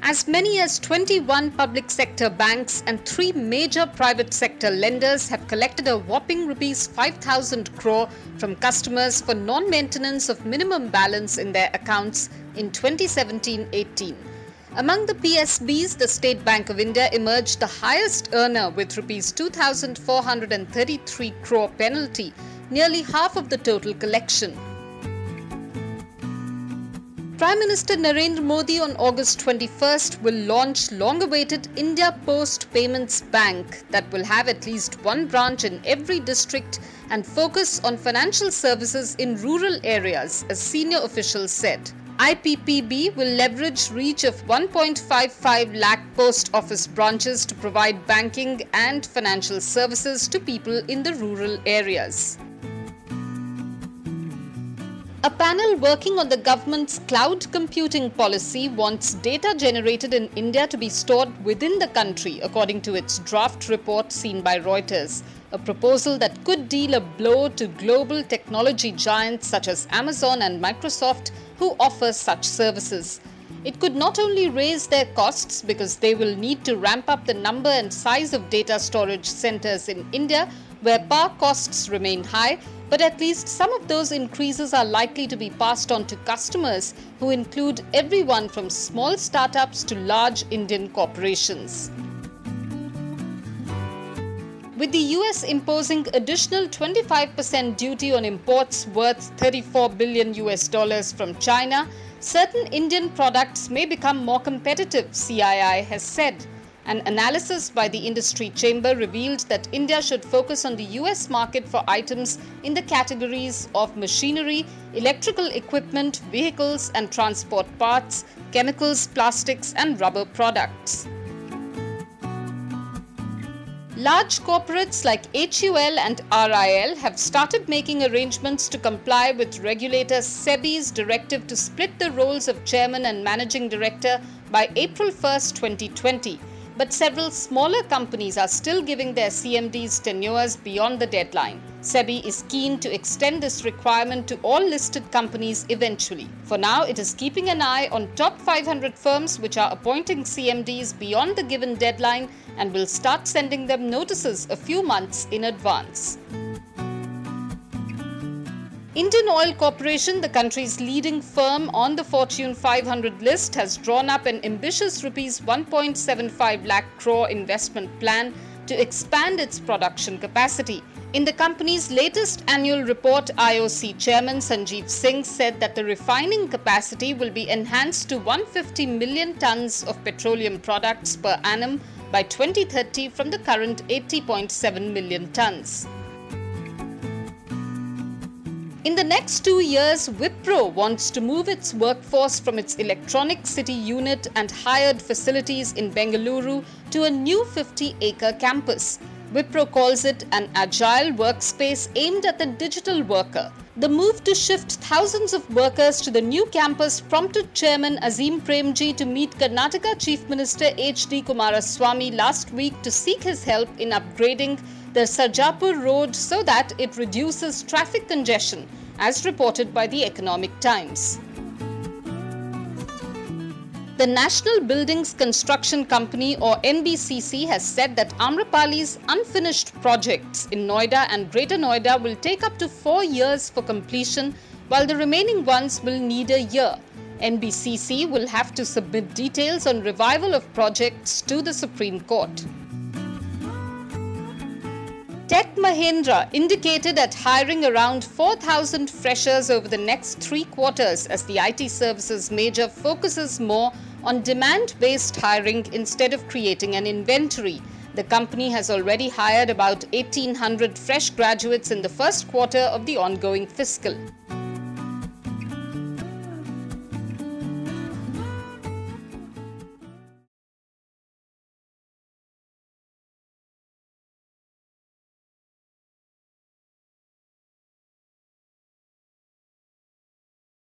As many as 21 public sector banks and 3 major private sector lenders have collected a whopping rupees 5,000 crore from customers for non-maintenance of minimum balance in their accounts in 2017-18. Among the PSBs, the State Bank of India emerged the highest earner with rupees 2,433 crore penalty, nearly half of the total collection. Prime Minister Narendra Modi on August 21st will launch long-awaited India Post Payments Bank that will have at least one branch in every district and focus on financial services in rural areas, as senior officials said. IPPB will leverage reach of 1.55 lakh post office branches to provide banking and financial services to people in the rural areas. A panel working on the government's cloud computing policy wants data generated in India to be stored within the country, according to its draft report seen by Reuters, a proposal that could deal a blow to global technology giants such as Amazon and Microsoft who offer such services. It could not only raise their costs because they will need to ramp up the number and size of data storage centers in India where power costs remain high, but at least some of those increases are likely to be passed on to customers who include everyone from small startups to large Indian corporations. With the US imposing additional 25% duty on imports worth $34 billion from China, certain Indian products may become more competitive, CII has said. An analysis by the industry chamber revealed that India should focus on the US market for items in the categories of machinery, electrical equipment, vehicles and transport parts, chemicals, plastics and rubber products. Large corporates like HUL and RIL have started making arrangements to comply with regulator SEBI's directive to split the roles of chairman and managing director by April 1, 2020. But several smaller companies are still giving their CMDs tenures beyond the deadline. SEBI is keen to extend this requirement to all listed companies eventually. For now, it is keeping an eye on top 500 firms which are appointing CMDs beyond the given deadline and will start sending them notices a few months in advance. Indian Oil Corporation, the country's leading firm on the Fortune 500 list, has drawn up an ambitious rupees 1.75 lakh crore investment plan to expand its production capacity. In the company's latest annual report, IOC Chairman Sanjeev Singh said that the refining capacity will be enhanced to 150 million tons of petroleum products per annum by 2030 from the current 80.7 million tons. In the next 2 years, Wipro wants to move its workforce from its Electronic City unit and hired facilities in Bengaluru to a new 50-acre campus. Wipro calls it an agile workspace aimed at the digital worker. The move to shift thousands of workers to the new campus prompted Chairman Azim Premji to meet Karnataka Chief Minister H.D. Kumaraswamy last week to seek his help in upgrading the Sarjapur road so that it reduces traffic congestion, as reported by the Economic Times. The National Buildings Construction Company or NBCC has said that Amrapali's unfinished projects in Noida and Greater Noida will take up to 4 years for completion, while the remaining ones will need a year. NBCC will have to submit details on revival of projects to the Supreme Court. Tech Mahindra indicated at hiring around 4,000 freshers over the next 3 quarters as the IT services major focuses more on demand-based hiring instead of creating an inventory. The company has already hired about 1,800 fresh graduates in the first quarter of the ongoing fiscal.